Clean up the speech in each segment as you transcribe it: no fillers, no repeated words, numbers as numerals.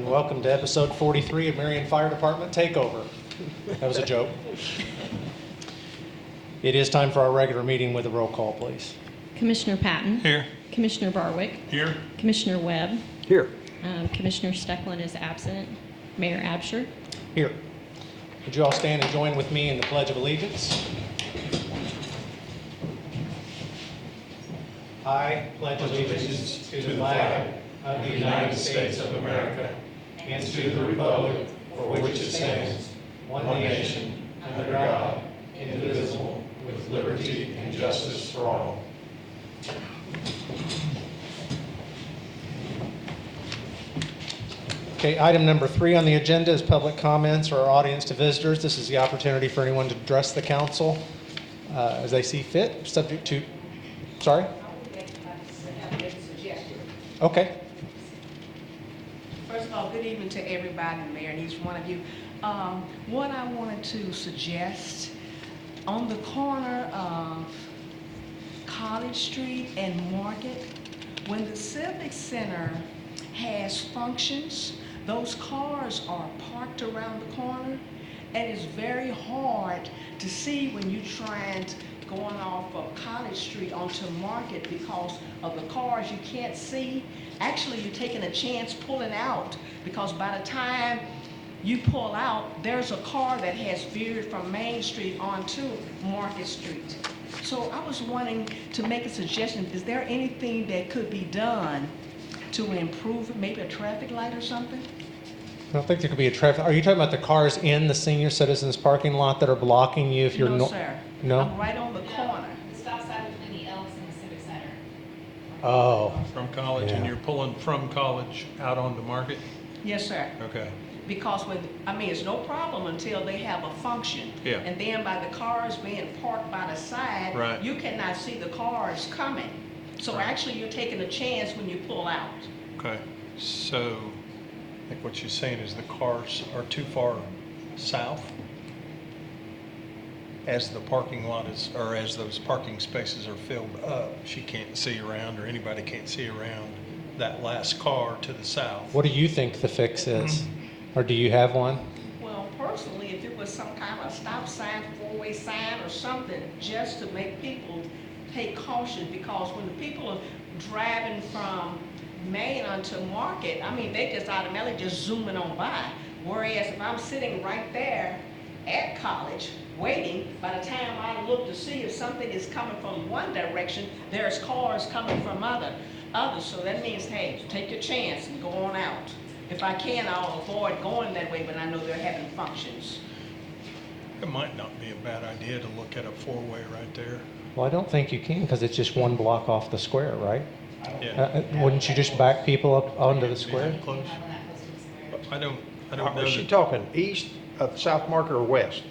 Welcome to episode 43 of Marion Fire Department Takeover. That was a joke. It is time for our regular meeting with a roll call, please. Commissioner Patton. Here. Commissioner Barwick. Here. Commissioner Webb. Here. Commissioner Stecklin is absent. Mayor Absher. Here. Would you all stand and join with me in the Pledge of Allegiance? I pledge allegiance to the flag of the United States of America and to the republic for which it stands, one nation, under God, indivisible, with liberty and justice for all. Okay, item number 3 on the agenda is public comments or audience to visitors. This is the opportunity for anyone to address the council as they see fit, subject to, sorry? Okay. First of all, good evening to everybody, Mayor, and each one of you. What I wanted to suggest, on the corner of College Street and Market, when the Civic Center has functions, those cars are parked around the corner, and it's very hard to see when you're trying to going off of College Street onto Market because of the cars you can't see. Actually, you're taking a chance pulling out because by the time you pull out, there's a car that has veered from Main Street onto Market Street. So I was wanting to make a suggestion. Is there anything that could be done to improve it? Maybe a traffic light or something? I don't think there could be a traffic. Are you talking about the cars in the senior citizens parking lot that are blocking you if you're No, sir. No? I'm right on the corner. The stop sign between the Elks and the Civic Center. Oh, From College, Yeah. and you're pulling from College out onto Market? Yes, sir. Okay. Because it's no problem until they have a function. Yeah. And then by the cars being parked by the side, Right. you cannot see the cars coming. So Right. actually, you're taking a chance when you pull out. Okay. So, I think what she's saying is the cars are too far south as the parking lot is, or as those parking spaces are filled up. She can't see around, or anybody can't see around that last car to the south. what do you think the fix is? Or do you have one? Well, personally, if it was some kind of stop sign, four-way sign or something, just to make people take caution, because when the people are driving from Main onto Market, they just automatically just zooming on by. Whereas if I'm sitting right there at College, waiting, by the time I look to see if something is coming from one direction, there's cars coming from others. So that means, hey, take your chance and go on out. If I can, I'll avoid going that way, but I know they're having functions. It might not be a bad idea to look at a four-way right there. Well, I don't think you can because it's just one block off the square, right? Yeah. Wouldn't you just back people up onto the square? Close. Have one that close to the square. I don't know Is she that. talking east of South Market or west?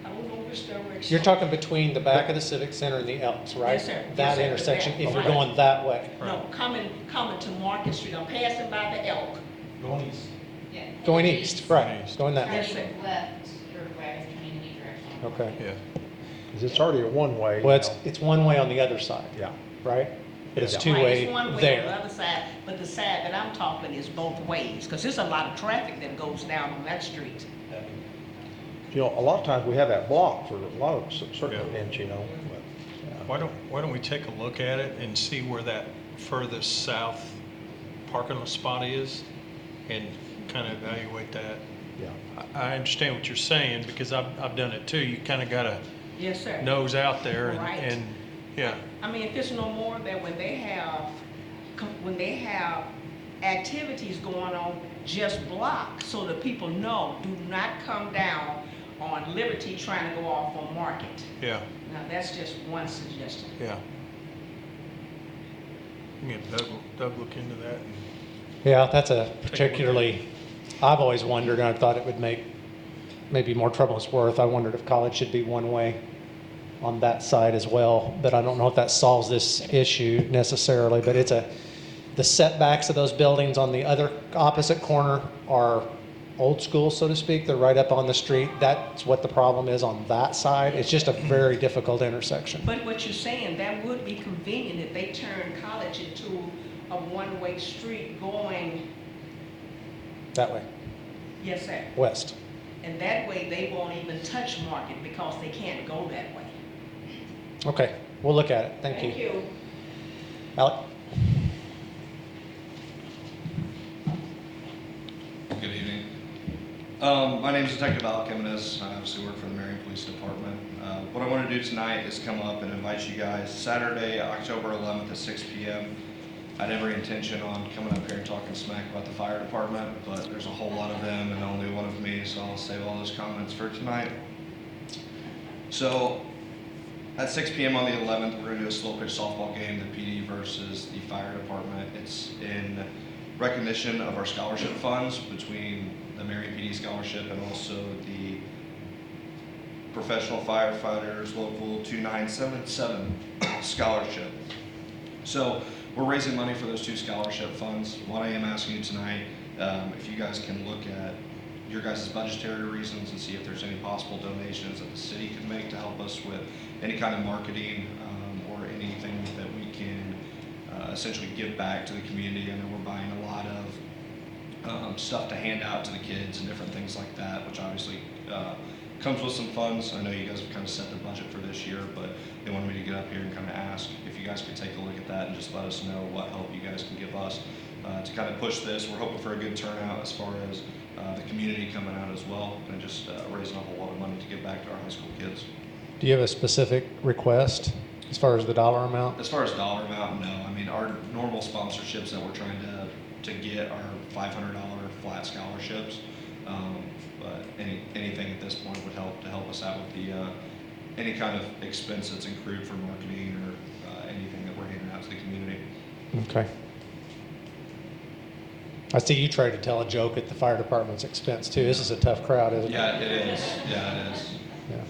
I don't know which direction. You're talking between the back of the Civic Center and the Elks, right? Yes, sir. That Yes, sir. intersection, if you're Right. going that way. No, coming to Market Street. I'm passing by the Elk. Going east. Yeah. Going east, right, East. going that way. Yes, sir. Turning left, your way is turning in any direction. Okay. Yeah. Because it's already a one-way. Well, it's one way on the other side, Yeah. right? But it's Yeah. two Right, way it's one way on the there. other side, but the side that I'm talking is both ways, because there's a lot of traffic that goes down on that street. You know, a lot of times we have that blocked for a lot of certain Yeah. events, you know. but, yeah. Why don't we take a look at it and see where that furthest south parking spot is and kind of evaluate that? Yeah. I understand what you're saying because I've done it too. You kind of got to Yes, sir. nose out there Right. and yeah. If it's no more that when they have activities going on, just block so that people know, do not come down on Liberty trying to go off on Market. Yeah. Now, that's just one suggestion. Yeah. You can get Doug look into that. Yeah, that's a particularly, I've always wondered, and I thought it would make maybe more trouble than it's worth. I wondered if College should be one way on that side as well, but I don't know if that solves this issue necessarily, but the setbacks of those buildings on the other opposite corner are old school, so to speak. They're right up on the street. That's what the problem is on that side. It's just a very difficult intersection. But what you're saying, that would be convenient if they turn College into a one-way street going that way, Yes, sir. west. And that way, they won't even touch Market because they can't go that way. Okay, we'll look at it. Thank you. Thank you. Alec? Good evening. My name is Detective Alec Jimenez. I obviously work for the Marion Police Department. What I want to do tonight is come up and invite you guys Saturday, October 11th at 6 p.m. I had every intention on coming up here and talking smack about the fire department, but there's a whole lot of them and only one of me, so I'll save all those comments for tonight. So at 6 p.m. on the 11th, we're going to do a slow pitch softball game, the PD versus the fire department. It's in recognition of our scholarship funds between the Marion PD scholarship and also the Professional Firefighters Local 2977 scholarship. So we're raising money for those two scholarship funds. What I am asking you tonight, if you guys can look at your guys' budgetary reasons and see if there's any possible donations that the city could make to help us with any kind of marketing or anything that we can essentially give back to the community. I know we're buying a lot of stuff to hand out to the kids and different things like that, which obviously comes with some funds. I know you guys have kind of set the budget for this year, but they wanted me to get up here and kind of ask if you guys could take a look at that and just let us know what help you guys can give us to kind of push this. We're hoping for a good turnout as far as the community coming out as well, and just raising a whole lot of money to give back to our high school kids. Do you have a specific request as far as the dollar amount? As far as dollar amount, no. I mean, our normal sponsorships that we're trying to get are $500 flat scholarships. But anything at this point would help to help us out with the any kind of expense that's accrued for marketing or anything that we're handing out to the community. Okay. I see you tried to tell a joke at the fire department's expense too. This is a tough crowd, isn't it? Yeah, it is. Yeah, it is. Yeah.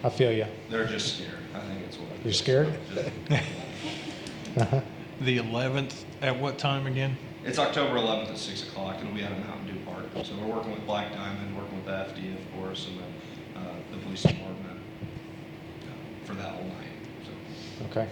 I feel you. They're just scared. I think it's what. You're scared? Uh-huh. The 11th, at what time again? It's October 11th at 6 o'clock. It'll be out of Mountain Dew Park. So we're working with Black Diamond, working with the FD, of course, and then the police department for that whole night. So. Okay.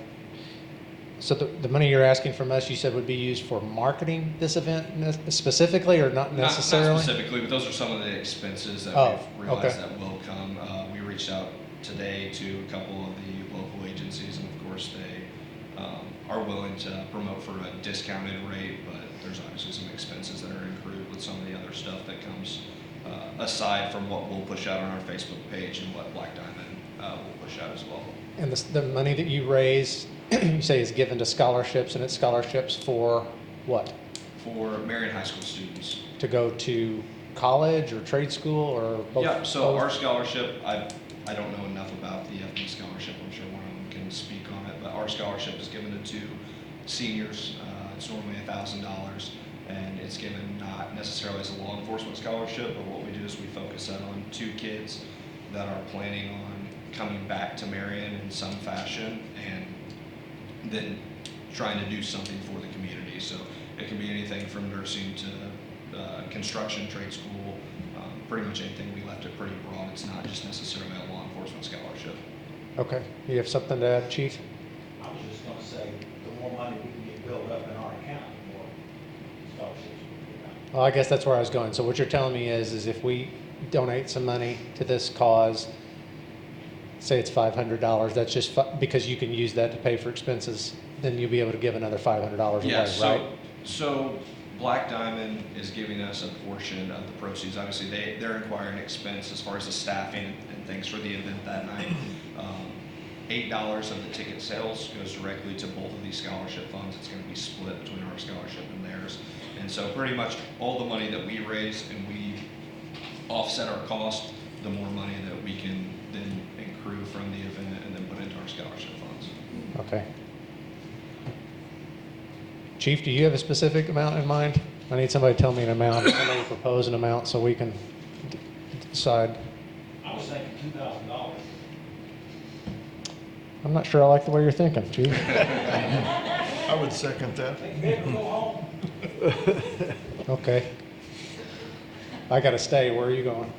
So the money you're asking from us, you said would be used for marketing this event specifically, or not necessarily? Not specifically, but those are some of the expenses that Oh, we've realized okay. that will come. We reached out today to a couple of the local agencies, and of course they are willing to promote for a discounted rate, but there's obviously some expenses that are included with some of the other stuff that comes aside from what we'll push out on our Facebook page and what Black Diamond will push out as well. And the money that you raise, you say is given to scholarships, and it's scholarships for what? For Marion High School students. To go to college or trade school or both? Yeah, so both? our scholarship, I don't know enough about the FD scholarship. I'm sure one of them can speak on it, but our scholarship is given to seniors. It's normally $1,000, and it's given not necessarily as a law enforcement scholarship, but what we do is we focus that on 2 kids that are planning on coming back to Marion in some fashion, and then trying to do something for the community. So it can be anything from nursing to construction, trade school, pretty much anything. We left it pretty broad. It's not just necessarily a law enforcement scholarship. Okay. You have something to add, Chief? I was just gonna say, the more money we can get built up in our account, the more scholarships we get out. Well, I guess that's where I was going. So what you're telling me is if we donate some money to this cause, say it's $500, that's just because you can use that to pay for expenses, then you'll be able to give another $500 away, Yeah, right? so Black Diamond is giving us a portion of the proceeds. Obviously, they're acquiring expense as far as the staffing and things for the event that night. $8 of the ticket sales goes directly to both of these scholarship funds. It's going to be split between our scholarship and theirs. And so pretty much all the money that we raise and we offset our cost, the more money that we can then accrue from the event and then put into our scholarship funds. Okay. Chief, do you have a specific amount in mind? I need somebody to tell me an amount, somebody propose an amount so we can decide. I was thinking $2,000. I'm not sure I like the way you're thinking, Chief. I would second that. Maybe go home. Okay. I gotta stay. Where are you going?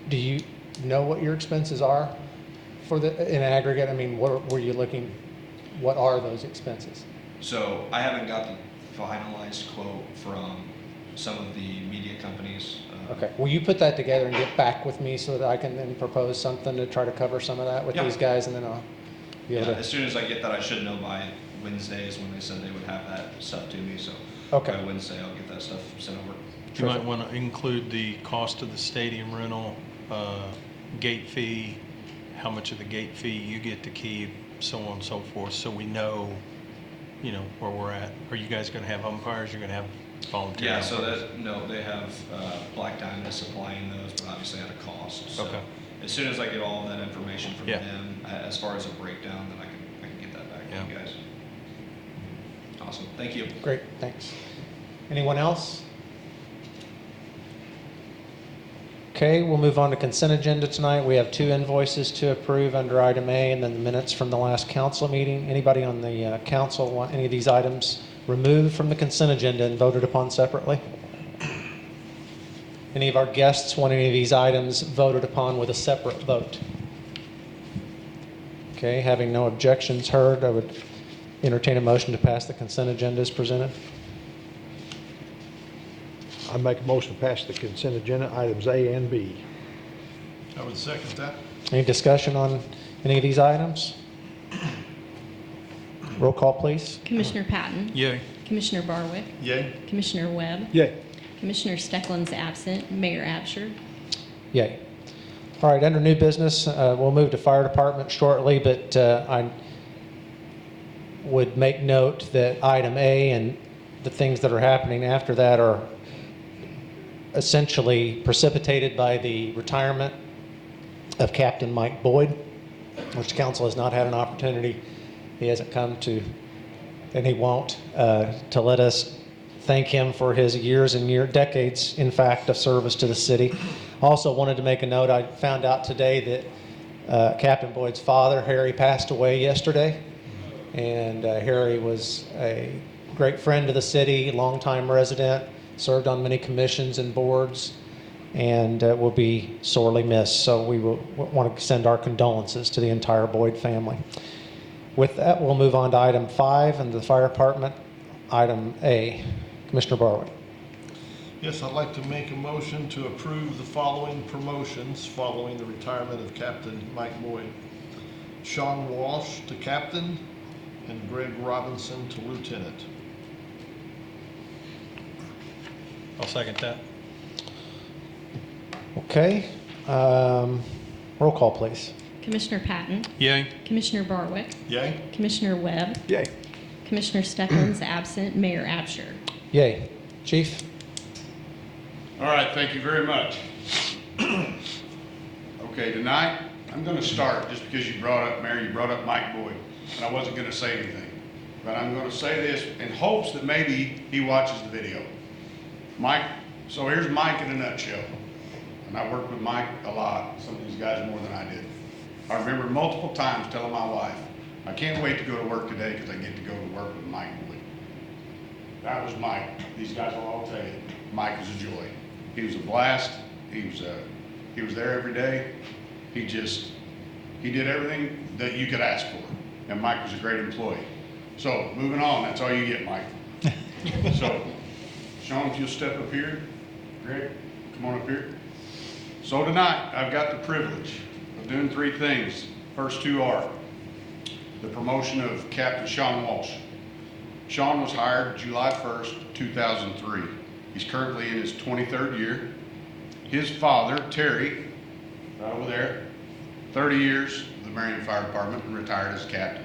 Do you know what your expenses are for in aggregate? I mean, what were you looking? What are those expenses? So I haven't got the finalized quote from some of the media companies. Okay, will you put that together and get back with me so that I can then propose something to try to cover some of that with Yeah. these guys, and then I'll be Yeah, able as to. soon as I get that, I should know by Wednesday is when they said they would have that stuff to me, so. Okay. By Wednesday, I'll get that stuff sent over. You might want to include the cost of the stadium rental, gate fee, how much of the gate fee you get to keep, so on and so forth, so we know, where we're at. Are you guys going to have umpires? You're going to have volunteer Yeah, so umpires? no, they have Black Diamond supplying those, but obviously at a cost. So Okay. as soon as I get all of that information from Yeah. them, as far as a breakdown, then I can get that back to you Yeah. guys. Awesome, thank you. Great, thanks. Anyone else? Okay, we'll move on to consent agenda tonight. We have 2 invoices to approve under item A, and then the minutes from the last council meeting. Anybody on the council want any of these items removed from the consent agenda and voted upon separately? Any of our guests want any of these items voted upon with a separate vote? Okay, having no objections heard, I would entertain a motion to pass the consent agenda as presented. I make a motion to pass the consent agenda, items A and B. I would second that. Any discussion on any of these items? Roll call, please. Commissioner Patton. Yay. Commissioner Barwick. Yay. Commissioner Webb. Yay. Commissioner Stecklin's absent. Mayor Absher. Yay. All right, under new business, we'll move to fire department shortly, but I would make note that item A and the things that are happening after that are essentially precipitated by the retirement of Captain Mike Boyd, which council has not had an opportunity. He hasn't come to, and he won't, to let us thank him for his decades, in fact, of service to the city. Also wanted to make a note, I found out today that Captain Boyd's father, Harry, passed away yesterday. And Harry was a great friend to the city, longtime resident, served on many commissions and boards, and will be sorely missed. So we will want to send our condolences to the entire Boyd family. With that, we'll move on to item 5 under the fire department, item A. Commissioner Barwick. Yes, I'd like to make a motion to approve the following promotions following the retirement of Captain Mike Boyd. Sean Walsh to captain and Greg Robinson to lieutenant. I'll second that. Okay. Roll call, please. Commissioner Patton. Yay. Commissioner Barwick. Yay? Commissioner Webb. Yay. Commissioner Stecklin's absent. Mayor Absher. Yay. Chief? All right, thank you very much. Okay, tonight, I'm gonna start, just because you brought up, Mary, you brought up Mike Boyd, and I wasn't gonna say anything. But I'm gonna say this in hopes that maybe he watches the video. Mike, so here's Mike in a nutshell. And I worked with Mike a lot, some of these guys more than I did. I remember multiple times telling my wife, I can't wait to go to work today because I get to go to work with Mike Boyd. That was Mike. These guys will all tell you, Mike was a joy. He was a blast. He was there every day. He did everything that you could ask for. And Mike was a great employee. So moving on, that's all you get, Mike. So, Sean, if you'll step up here. Greg, come on up here. So tonight, I've got the privilege of doing 3 things. First 2 are the promotion of Captain Sean Walsh. Sean was hired July 1st, 2003. He's currently in his 23rd year. His father, Terry, right over there, 30 years with the Marion Fire Department and retired as captain.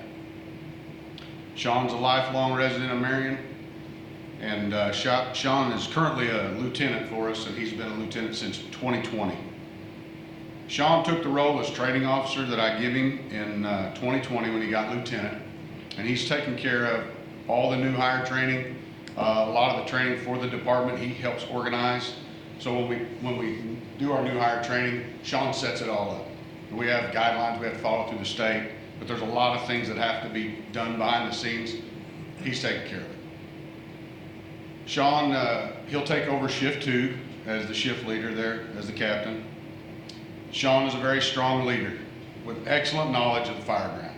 Sean's a lifelong resident of Marion, and Sean is currently a lieutenant for us, and he's been a lieutenant since 2020. Sean took the role as training officer that I give him in 2020 when he got lieutenant, and he's taken care of all the new hire training, a lot of the training for the department he helps organize. So when we do our new hire training, Sean sets it all up. We have guidelines we have to follow through the state, but there's a lot of things that have to be done behind the scenes. He's taking care of it. Sean, he'll take over shift 2 as the shift leader there, as the captain. Sean is a very strong leader with excellent knowledge of the fire ground.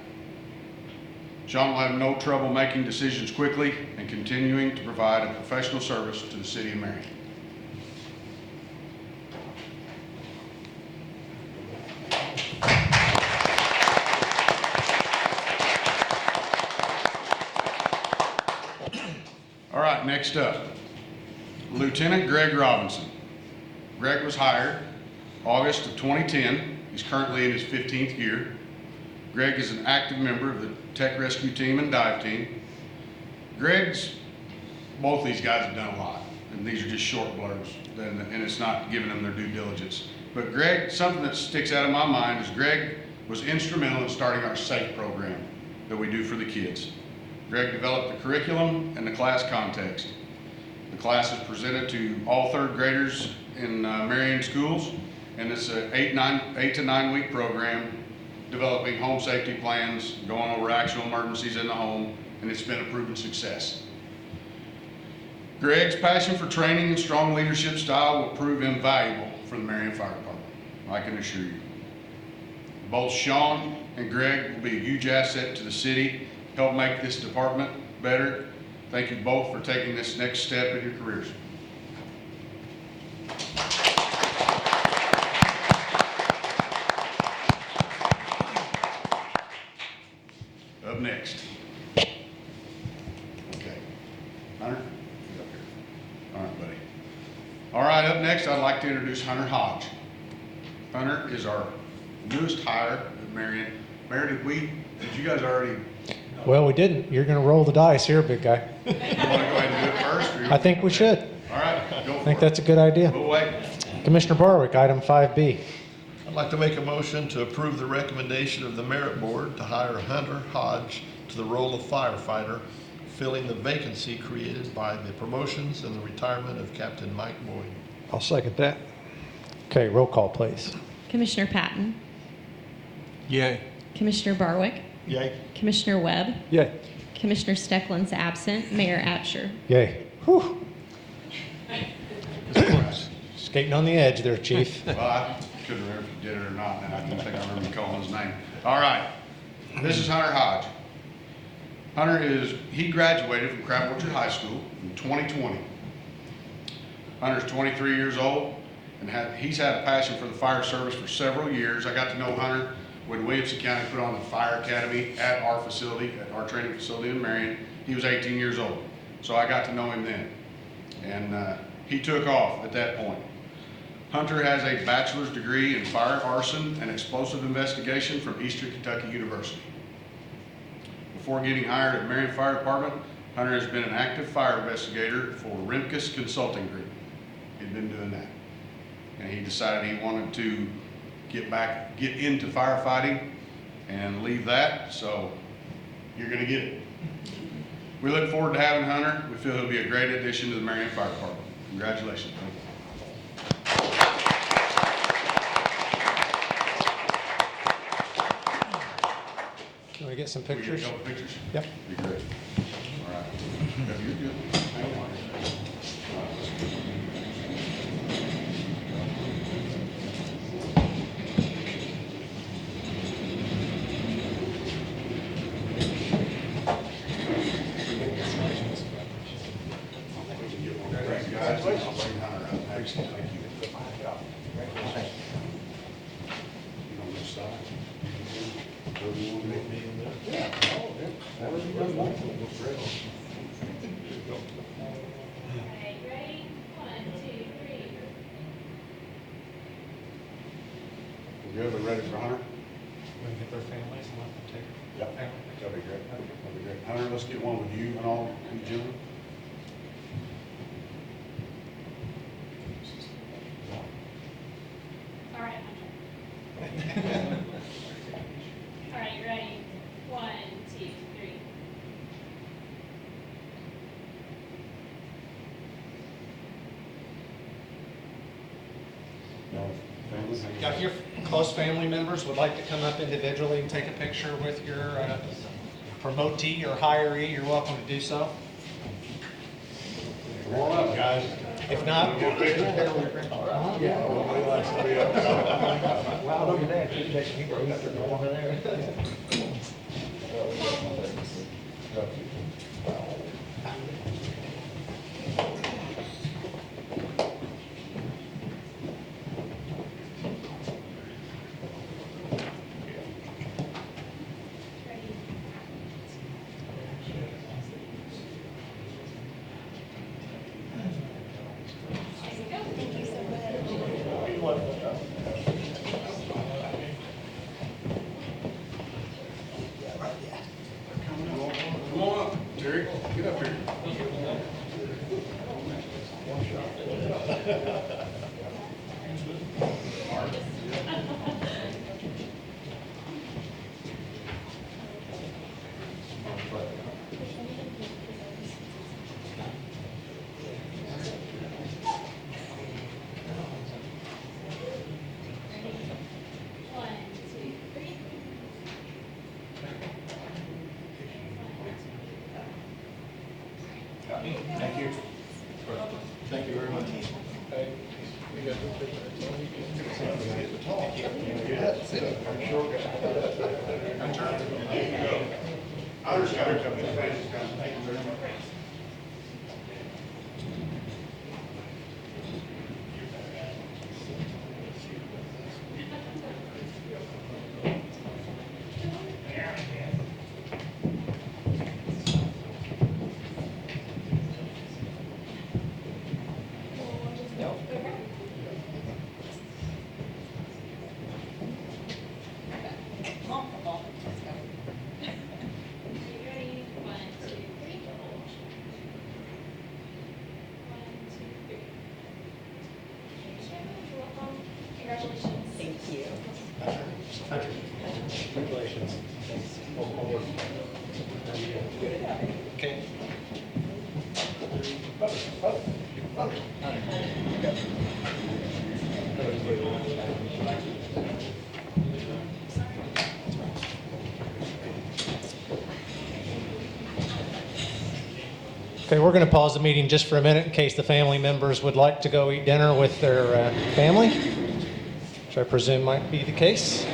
Sean will have no trouble making decisions quickly and continuing to provide a professional service to the City of Marion. All right, next up, Lieutenant Greg Robinson. Greg was hired August of 2010. He's currently in his 15th year. Greg is an active member of the Tech Rescue Team and Dive Team. Both these guys have done a lot, and these are just short blurbs, and it's not giving them their due diligence. But Greg, something that sticks out of my mind is Greg was instrumental in starting our SAFE program that we do for the kids. Greg developed the curriculum and the class context. The class is presented to all third graders in Marion schools, and it's an 8 to 9 week program developing home safety plans, going over actual emergencies in the home, and it's been a proven success. Greg's passion for training and strong leadership style will prove invaluable for the Marion Fire Department, I can assure you. Both Sean and Greg will be a huge asset to the city, help make this department better. Thank you both for taking this next step in your careers. Up next. Okay. Hunter, get up here. All right, buddy. All right, up next, I'd like to introduce Hunter Hodge. Hunter is our newest hire at Marion. Marion, did you guys already? Well, we didn't. You're going to roll the dice here, big guy. You want to go ahead and do it first? Or you I think we should. All right, go for it. I think that's a good idea. We'll wait. Commissioner Barwick, item 5B. I'd like to make a motion to approve the recommendation of the Merit Board to hire Hunter Hodge to the role of firefighter, filling the vacancy created by the promotions and the retirement of Captain Mike Boyd. I'll second that. Okay, roll call, please. Commissioner Patton, Yay. Commissioner Barwick, Yay. Commissioner Webb, Yay. Commissioner Stecklin's absent, Mayor Absher. Yay. Whew. Skating on the edge there, chief. Well, I couldn't remember if you did it or not, and I didn't think I remember calling his name. All right, this is Hunter Hodge. He graduated from Crab Orchard High School in 2020. Hunter's 23 years old, and he's had a passion for the fire service for several years. I got to know Hunter when Williamson County put on the fire academy at our facility, at our training facility in Marion. He was 18 years old, so I got to know him then. And he took off at that point. Hunter has a bachelor's degree in fire arson and explosive investigation from Eastern Kentucky University. Before getting hired at Marion Fire Department, Hunter has been an active fire investigator for Rimkus Consulting Group. He'd been doing that. And he decided he wanted to get into firefighting and leave that, so you're gonna get it. We look forward to having Hunter. We feel he'll be a great addition to the Marion Fire Department. Congratulations. Can we get some Can we get a pictures? couple pictures? Yep. Be great. All right. Yeah, you're good. Hang on. Thanks, guys. I'll bring Hunter up next. Thank you. You want me to stop? Wherever you want me to be in there? Yeah. Whatever you guys want. Okay, ready? 1, 2, 3. We're good, we're ready for Hunter? We can get their families and let them take it. Yep. That'll be great. That'll be great. Hunter, let's get one with you and all, you gentlemen. All right, Hunter. All right, you ready? 1, 2, 3. Family, hang on. Yeah, if your close family members would like to come up individually and take a picture with your promotee or hiree, you're welcome to do so. Come on up, guys. If not, Wow, look at that. You got your over there. One, two, three. Thank you. Thank you very much. Ready? One, two, three. One, two, three. Welcome. Congratulations. Thank you. Congratulations. Okay. Okay, we're going to pause the meeting just for a minute in case the family members would like to go eat dinner with their family, which I presume might be the case.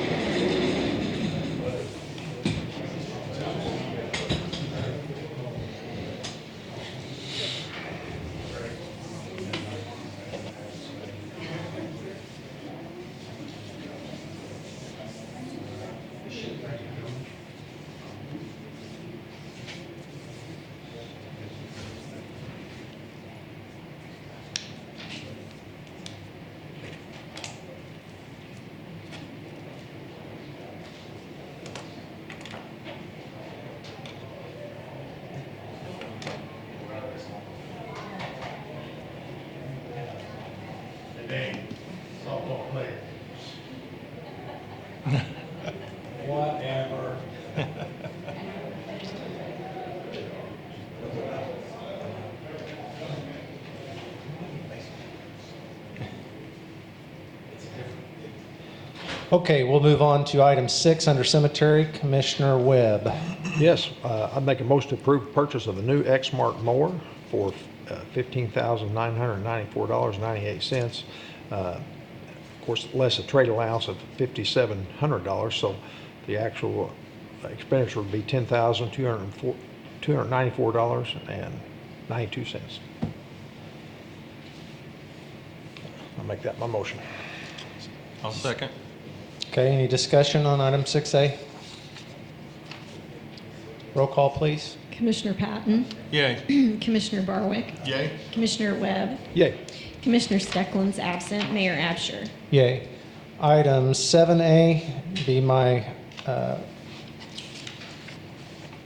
Whatever. Okay, we'll move on to item 6 under cemetery. Commissioner Webb. Yes, I'd make a motion to approve purchase of a new Exmark mower for $15,994.98. Of course, less a trade allowance of $5,700, so the actual expenditure would be $10,294.92. I'll make that my motion. I'll second. Okay, any discussion on item 6A? Roll call, please. Commissioner Patton, Yay. Commissioner Barwick, Yay? Commissioner Webb, Yay. Commissioner Stecklin's absent, Mayor Absher. Yay. Item 7A be my,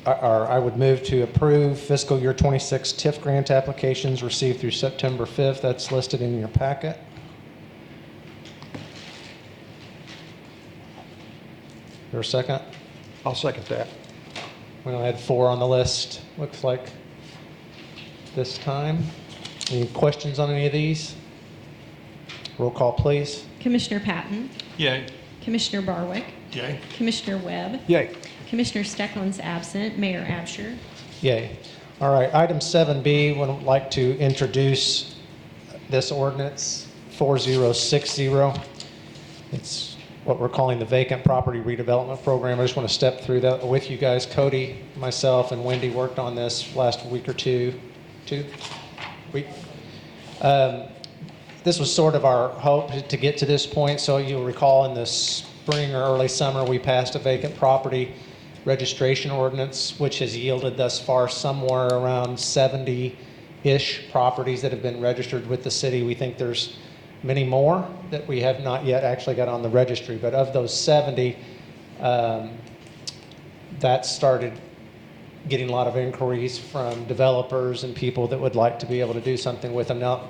I would move to approve fiscal year 26 TIF grant applications received through September 5th. That's listed in your packet. There a second? I'll second that. We only had 4 on the list, looks like, this time. Any questions on any of these? Roll call, please. Commissioner Patton, Yay. Commissioner Barwick, Yay? Commissioner Webb, Yay. Commissioner Stecklin's absent, Mayor Absher. Yay. All right, item 7B, would like to introduce this ordinance 4060. It's what we're calling the vacant property redevelopment program. I just want to step through that with you guys. Cody, myself, and Wendy worked on this last week or two. Week. This was sort of our hope to get to this point. So you'll recall in the spring or early summer, we passed a vacant property registration ordinance, which has yielded thus far somewhere around 70-ish properties that have been registered with the city. We think there's many more that we have not yet actually got on the registry. But of those 70, that started getting a lot of inquiries from developers and people that would like to be able to do something with them. Now,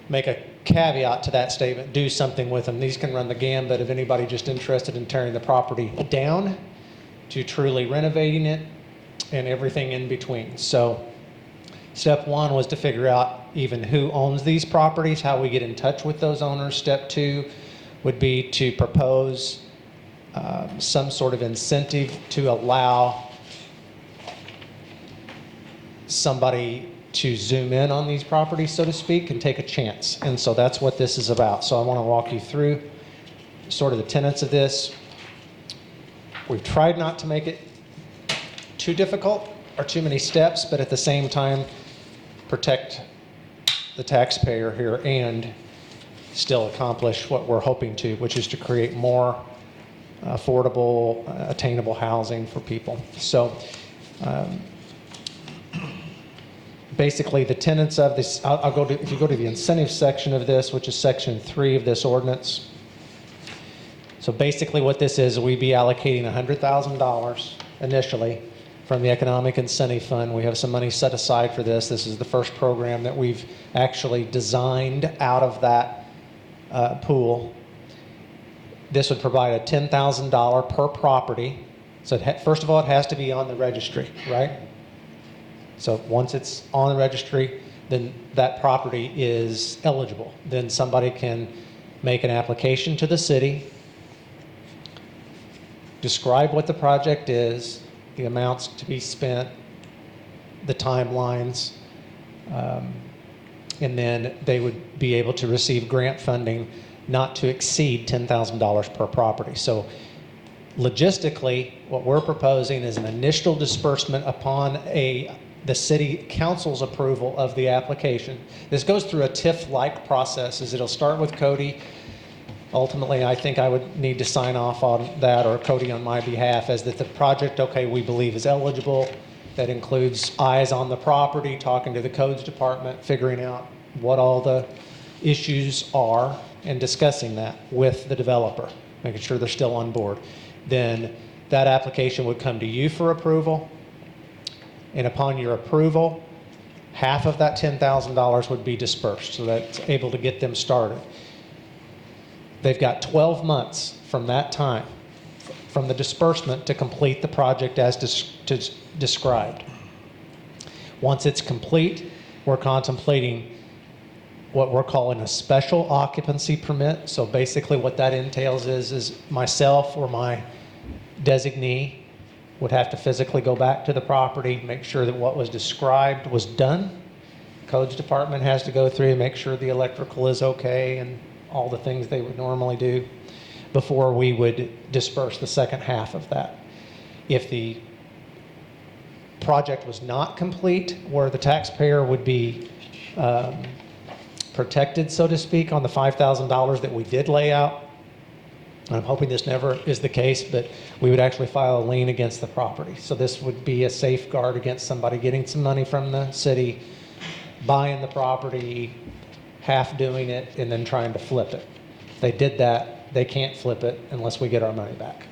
make a caveat to that statement, do something with them. These can run the gambit of anybody just interested in tearing the property down to truly renovating it and everything in between. So step one was to figure out even who owns these properties, how we get in touch with those owners. Step two would be to propose some sort of incentive to allow somebody to zoom in on these properties, so to speak, and take a chance. And so that's what this is about. So I want to walk you through sort of the tenets of this. We've tried not to make it too difficult or too many steps, but at the same time, protect the taxpayer here and still accomplish what we're hoping to, which is to create more affordable, attainable housing for people. So basically the tenets of this, if you go to the incentive section of this, which is section 3 of this ordinance. So basically what this is, we'd be allocating $100,000 initially from the Economic Incentive Fund. We have some money set aside for this. This is the first program that we've actually designed out of that pool. This would provide a $10,000 per property. So first of all, it has to be on the registry, right? So once it's on the registry, then that property is eligible. Then somebody can make an application to the city, describe what the project is, the amounts to be spent, the timelines, and then they would be able to receive grant funding not to exceed $10,000 per property. So logistically, what we're proposing is an initial disbursement upon the city council's approval of the application. This goes through a TIF-like process. It'll start with Cody. Ultimately, I think I would need to sign off on that, or Cody on my behalf, as that the project, okay, we believe is eligible. That includes eyes on the property, talking to the codes department, figuring out what all the issues are, and discussing that with the developer, making sure they're still on board. Then that application would come to you for approval. And upon your approval, half of that $10,000 would be dispersed, so that's able to get them started. They've got 12 months from that time, from the disbursement, to complete the project as described. Once it's complete, we're contemplating what we're calling a special occupancy permit. So basically what that entails is myself or my designee would have to physically go back to the property, make sure that what was described was done. Codes department has to go through and make sure the electrical is okay and all the things they would normally do before we would disperse the second half of that. If the project was not complete, where the taxpayer would be protected, so to speak, on the $5,000 that we did lay out, I'm hoping this never is the case, but we would actually file a lien against the property. So this would be a safeguard against somebody getting some money from the city, buying the property, half doing it, and then trying to flip it. If they did that, they can't flip it unless we get our money back.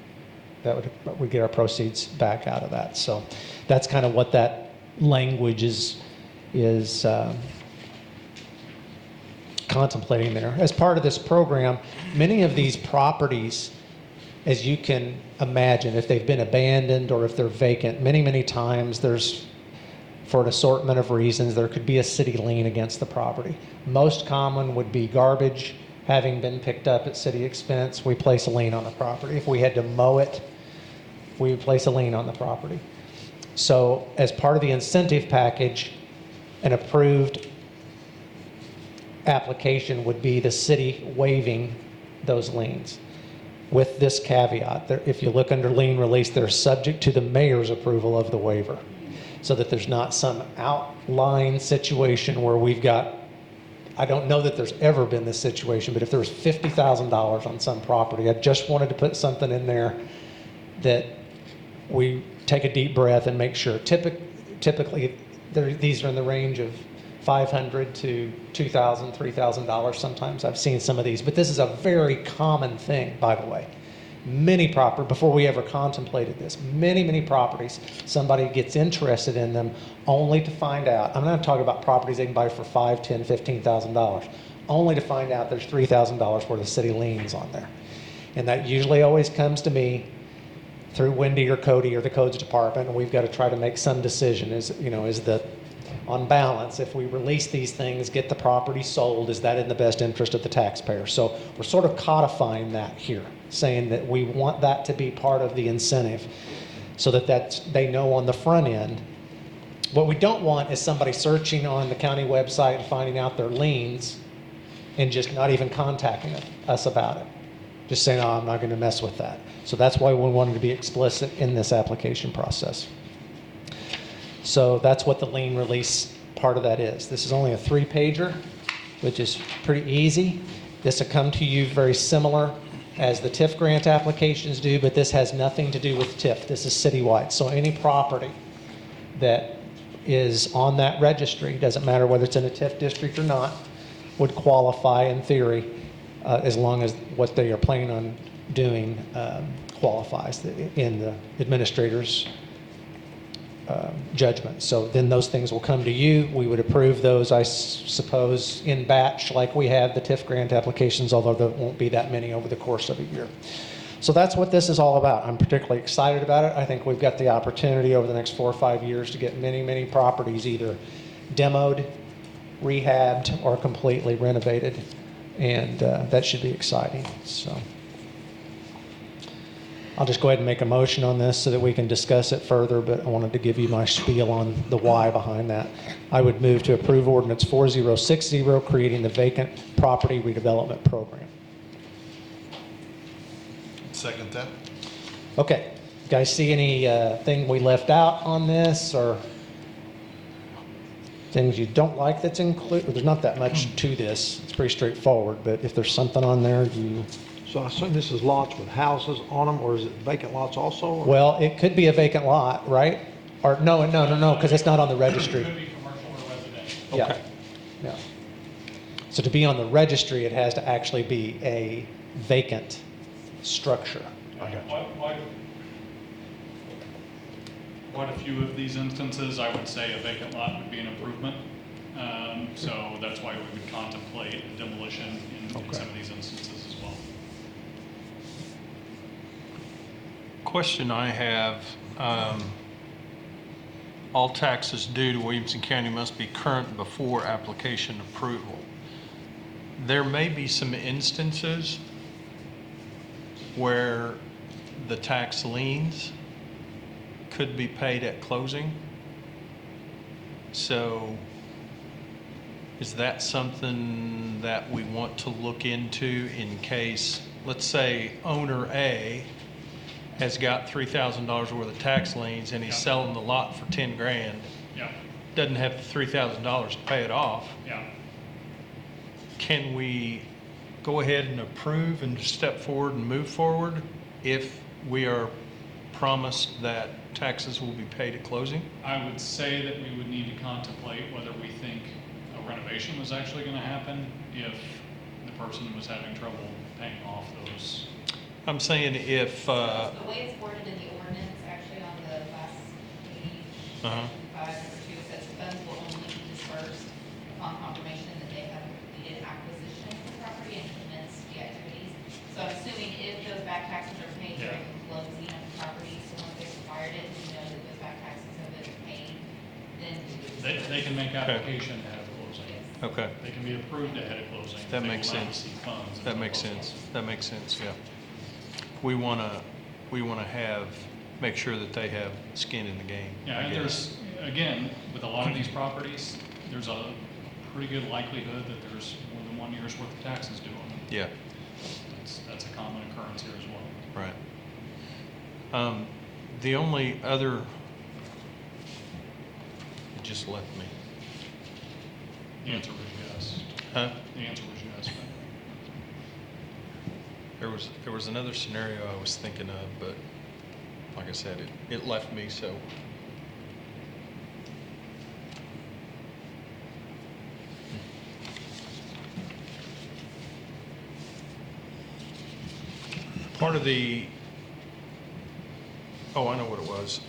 We get our proceeds back out of that. So that's kind of what that language is contemplating there. As part of this program, many of these properties, as you can imagine, if they've been abandoned or if they're vacant, many times there's, for an assortment of reasons, there could be a city lien against the property. Most common would be garbage having been picked up at city expense. We place a lien on the property. If we had to mow it, we would place a lien on the property. So as part of the incentive package, an approved application would be the city waiving those liens. With this caveat, if you look under lien release, they're subject to the mayor's approval of the waiver, so that there's not some outlying situation where we've got, I don't know that there's ever been this situation, but if there was $50,000 on some property, I just wanted to put something in there that we take a deep breath and make sure. Typically, these are in the range of $500 to $2,000, $3,000 sometimes. I've seen some of these, but this is a very common thing, by the way. Before we ever contemplated this, many properties, somebody gets interested in them only to find out, I'm not talking about properties they can buy for $5,000, $10,000, $15,000, only to find out there's $3,000 worth of city liens on there. And that usually always comes to me through Wendy or Cody or the codes department, and we've got to try to make some decision. Is that on balance, if we release these things, get the property sold, is that in the best interest of the taxpayer? So we're sort of codifying that here, saying that we want that to be part of the incentive so that they know on the front end. What we don't want is somebody searching on the county website and finding out their liens and just not even contacting us about it. Just saying, oh, I'm not going to mess with that. So that's why we wanted to be explicit in this application process. So that's what the lien release part of that is. This is only a 3-pager, which is pretty easy. This will come to you very similar as the TIF grant applications do, but this has nothing to do with TIF. This is citywide. So any property that is on that registry, doesn't matter whether it's in a TIF district or not, would qualify in theory, as long as what they are planning on doing qualifies in the administrator's judgment. So then those things will come to you. We would approve those, I suppose, in batch like we have the TIF grant applications, although there won't be that many over the course of a year. So that's what this is all about. I'm particularly excited about it. I think we've got the opportunity over the next 4 or 5 years to get many, many properties either demoed, rehabbed, or completely renovated. And that should be exciting. So I'll just go ahead and make a motion on this so that we can discuss it further, but I wanted to give you my spiel on the why behind that. I would move to approve ordinance 4060, creating the vacant property redevelopment program. Second that. Okay, you guys see anything we left out on this, or things you don't like that's included? There's not that much to this. It's pretty straightforward, but if there's something on there you... So I assume this is lots with houses on them, or is it vacant lots also? Or? Well, it could be a vacant lot, right? Or no, because it's not on the registry. It could be commercial or residential. Yeah. Okay. Yeah. So to be on the registry, it has to actually be a vacant structure. Quite a few of these instances, I would say a vacant lot would be an improvement. So that's why we would contemplate demolition in some of these instances as well. Question I have, all taxes due to Williamson County must be current before application approval. There may be some instances where the tax liens could be paid at closing. So is that something that we want to look into in case, let's say owner A has got $3,000 worth of tax liens and he's selling the lot for 10 grand, doesn't have the $3,000 to pay it off. Can we go ahead and approve and step forward and move forward if we are promised that taxes will be paid at closing? I would say that we would need to contemplate whether we think a renovation was actually going to happen if the person was having trouble paying off those. I'm saying if... The way it's worded in the ordinance, actually on the last page, 5 number 2, it says funds will only be dispersed upon confirmation that they have completed acquisition of the property and commenced the activities. So I'm assuming if those back taxes are paid during the closing of the property, so once they've acquired it, we know that those back taxes have been paid, then They can make application ahead of closing. Okay. They can be approved ahead of closing. That They makes will not sense. receive funds That until makes closing. sense. That makes sense, yeah. We want to make sure that they have skin in the game. Yeah, I and guess. there's, again, with a lot of these properties, there's a pretty good likelihood that there's more than 1 year's worth of taxes due on them. Yeah, That's a common occurrence here as well. right. The only other, it just left me. The answer was yes. Huh? The answer was yes. There was another scenario I was thinking of, but like I said, it left me, so. Part of the, oh, I know what it was.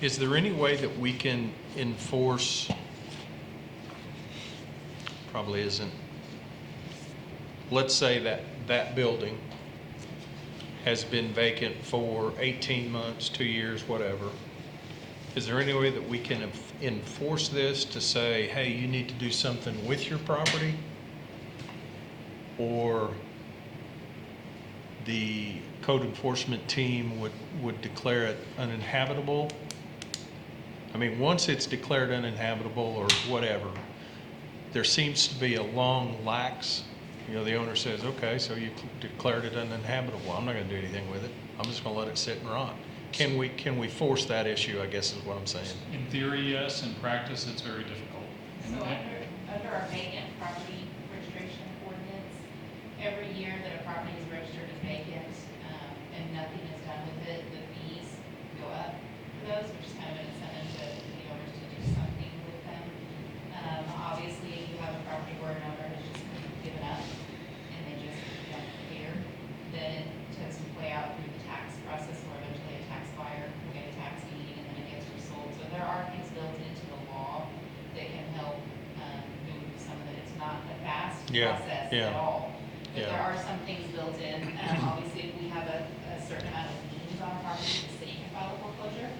Is there any way that we can enforce probably isn't. Let's say that that building has been vacant for 18 months, 2 years, whatever. Is there any way that we can enforce this to say, hey, you need to do something with your property? Or the code enforcement team would declare it uninhabitable? I mean, once it's declared uninhabitable or whatever, there seems to be a long lax, the owner says, okay, so you declared it uninhabitable. I'm not gonna do anything with it. I'm just gonna let it sit and rot. Can we force that issue, I guess is what I'm saying. In theory, yes. In practice, it's very difficult. So under our vacant property registration ordinance, every year that a property is registered as vacant, and nothing is done with it, the fees go up for those, which is kind of an incentive to the owners to do something with them. Obviously, if you have a property where an owner has just given up and they just don't care, then it tends to play out through the tax process where eventually a tax buyer will get a tax deed and then it gets resold. So there are things built into the law that can help move some of it. It's not a fast process at all. But there are some things built in. Obviously, if we have a certain amount of liens on a property, the city can file a foreclosure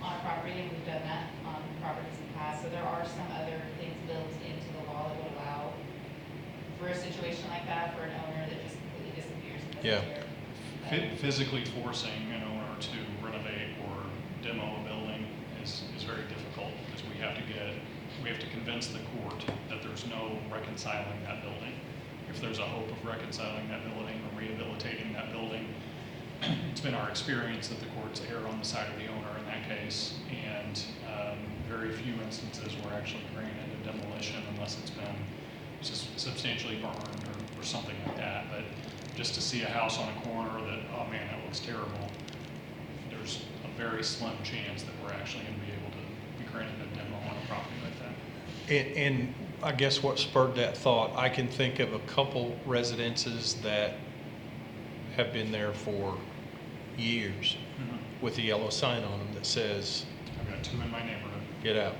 on a property, and we've done that on properties in the past. So there are some other things built into the law that would allow for a situation like that, for an owner that just completely disappears and doesn't care. Physically forcing an owner to renovate or demo a building is very difficult because we have to convince the court that there's no reconciling that building. If there's a hope of reconciling that building or rehabilitating that building, it's been our experience that the courts err on the side of the owner in that case, and very few instances were actually granted a demolition unless it's been substantially burned or something like that. But just to see a house on a corner that, oh man, that looks terrible, there's a very slim chance that we're actually going to be able to be granted a demo on a property like that. And I guess what spurred that thought, I can think of a couple residences that have been there for years with a yellow sign on them that says, I've got 2 in my neighborhood. get out,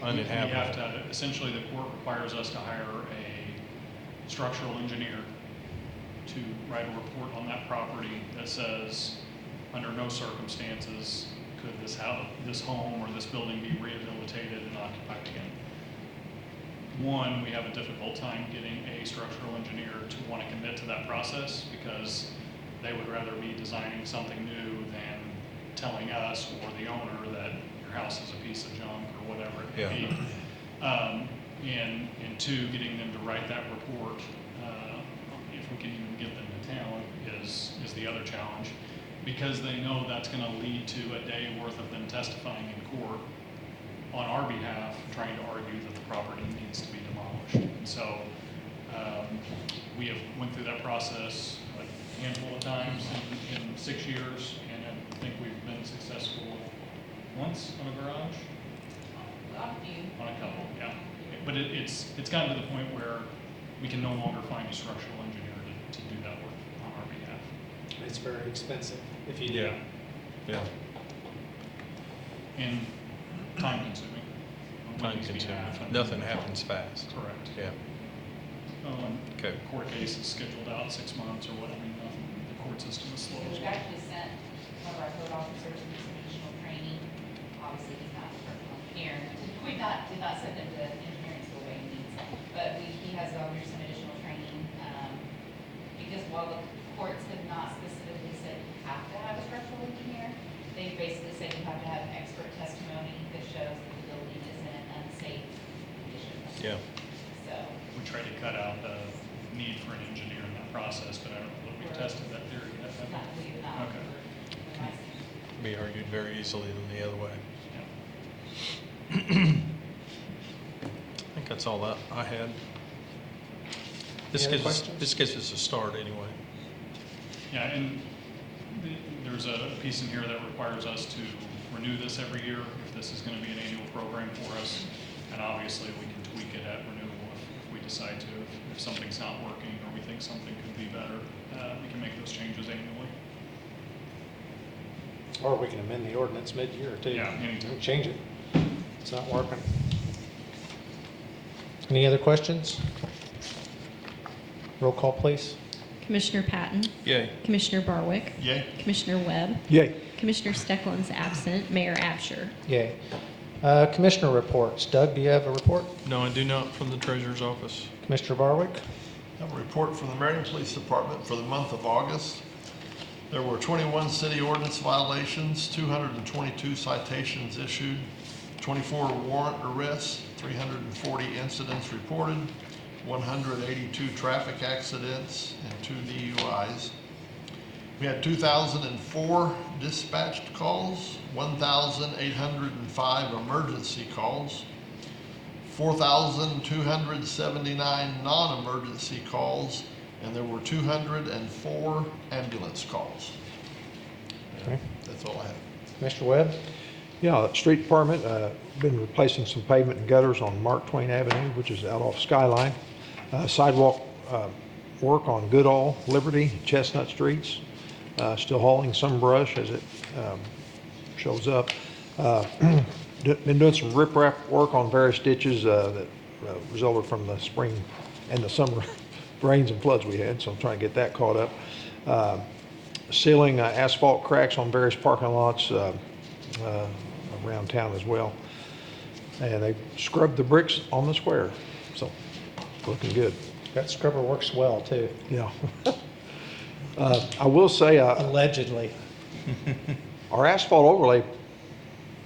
uninhabitable. We have to, essentially the court requires us to hire a structural engineer to write a report on that property that says, under no circumstances could this home or this building be rehabilitated and occupied again. One, we have a difficult time getting a structural engineer to want to commit to that process because they would rather be designing something new than telling us or the owner that your house is a piece of junk or whatever it may be. And two, getting them to write that report, if we can even get them to town, is the other challenge, because they know that's going to lead to a day worth of them testifying in court on our behalf, trying to argue that the property needs to be demolished. And so we have went through that process a handful of times in 6 years, and I think we've been successful once on a garage. On a couple, yeah. But it's gotten to the point where we can no longer find a structural engineer to do that work on our behalf. It's very expensive if you do. Yeah. And time consuming. Time consuming. Nothing happens fast. Correct. Yeah. Okay. Court case is scheduled out 6 months or whatever. The court system is slow. We've actually sent one of our code officers to some additional training. Obviously, he's not a structural engineer. We've not sent him to engineering school by any means, but he has gone through some additional training, because while the courts have not specifically said you have to have a structural engineer, they basically said you have to have expert testimony that shows that the building is in an unsafe condition. Yeah. So. We tried to cut out the need for an engineer in that process, but I don't know that we've tested that theory yet. Not, we have not. Okay. Be argued very easily than the other way. Yeah. I think that's all that I had. This Any other gives questions? us a start anyway. Yeah, and there's a piece in here that requires us to renew this every year if this is going to be an annual program for us. And obviously, we can tweak it at renewal if we decide to. If something's not working or we think something could be better, we can make those changes annually. Or we can amend the ordinance mid-year too. Yeah, anytime. Change it. It's not working. Any other questions? Roll call, please. Commissioner Patton? Yay. Commissioner Barwick? Yay. Commissioner Webb? Yay. Commissioner Stecklin's absent. Mayor Absher? Yay. Commissioner reports. Doug, do you have a report? No, I do not from the treasurer's office. Commissioner Barwick? I have a report from the Marion Police Department for the month of August. There were 21 city ordinance violations, 222 citations issued, 24 warrant arrests, 340 incidents reported, 182 traffic accidents, and 2 DUIs. We had 2,004 dispatched calls, 1,805 emergency calls, 4,279 non-emergency calls, and there were 204 ambulance calls. Okay. That's all I have. Commissioner Webb? Yeah, the street department, been replacing some pavement and gutters on Mark Twain Avenue, which is out off Skyline. Sidewalk work on Goodall, Liberty, Chestnut Streets. Still hauling some brush as it shows up. Been doing some riprap work on various ditches that resulted from the spring and the summer rains and floods we had, so I'm trying to get that caught up. Sealing asphalt cracks on various parking lots around town as well. And they scrubbed the bricks on the square, so looking good. That scrubber works well, too. Yeah. I will say, Allegedly. our asphalt overlay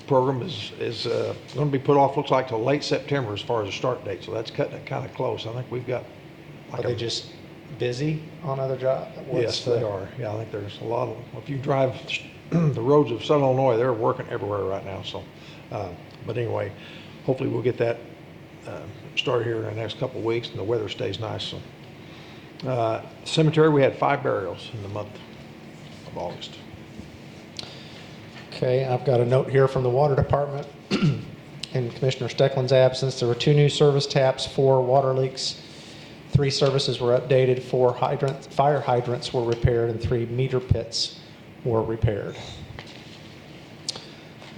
program is going to be put off, looks like, till late September as far as the start date, so that's cutting it kind of close. I think we've got. Are they just busy on other jobs? Yes, they are. Yeah, I think there's a lot of, if you drive the roads of Southern Illinois, they're working everywhere right now, so. But anyway, hopefully we'll get that started here in the next couple of weeks and the weather stays nice, so. Cemetery, we had 5 burials in the month of August. Okay, I've got a note here from the water department. In Commissioner Stecklin's absence, there were 2 new service taps, 4 water leaks, 3 services were updated, 4 fire hydrants were repaired, and 3 meter pits were repaired.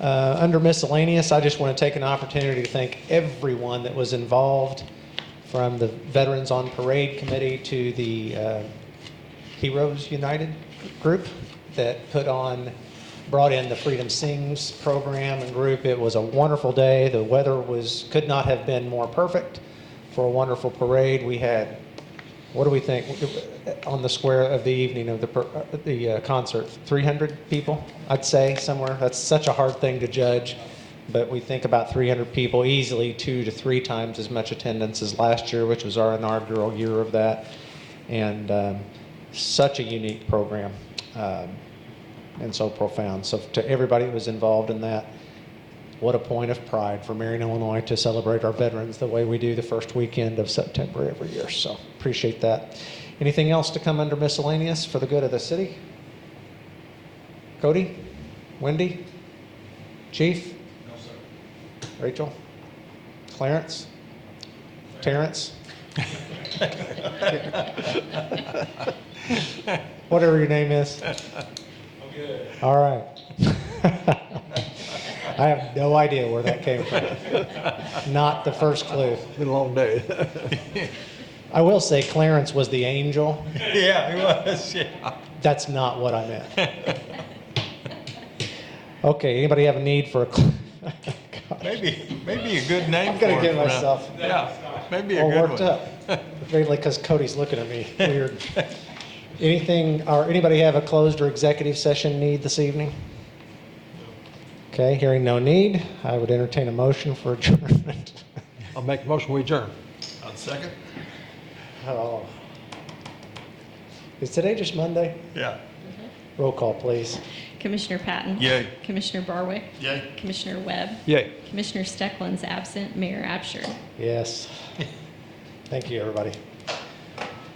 Under miscellaneous, I just want to take an opportunity to thank everyone that was involved, from the Veterans on Parade Committee to the Heroes United group that brought in the Freedom Sings program and group. It was a wonderful day. The weather could not have been more perfect for a wonderful parade. We had, what do we think, on the square of the evening of the concert, 300 people, I'd say, somewhere. That's such a hard thing to judge. But we think about 300 people, easily 2 to 3 times as much attendance as last year, which was our inaugural year of that. And such a unique program and so profound. So to everybody that was involved in that, what a point of pride for Marion, Illinois to celebrate our veterans the way we do the first weekend of September every year. So appreciate that. Anything else to come under miscellaneous for the good of the city? Cody? Wendy? Chief? Rachel? Clarence? Terrence? Whatever your name is. Good. All right. I have no idea where that came from. Not the first clue. Been a long day. I will say Clarence was the angel. Yeah, he was, yeah. That's not what I meant. Okay, anybody have a need for a Maybe a good name I'm for gonna it get for now. myself Yeah, maybe a all good worked one. up. Mainly because Cody's looking at me weird. Anybody have a closed or executive session need this evening? Okay, hearing no need, I would entertain a motion for adjournment. I'll make a motion, we adjourn. I'll second. Oh. Is today just Monday? Yeah. Roll call, please. Commissioner Patton? Yay. Commissioner Barwick? Yay. Commissioner Webb? Yay. Commissioner Stecklin's absent. Mayor Absher? Yes. Thank you, everybody.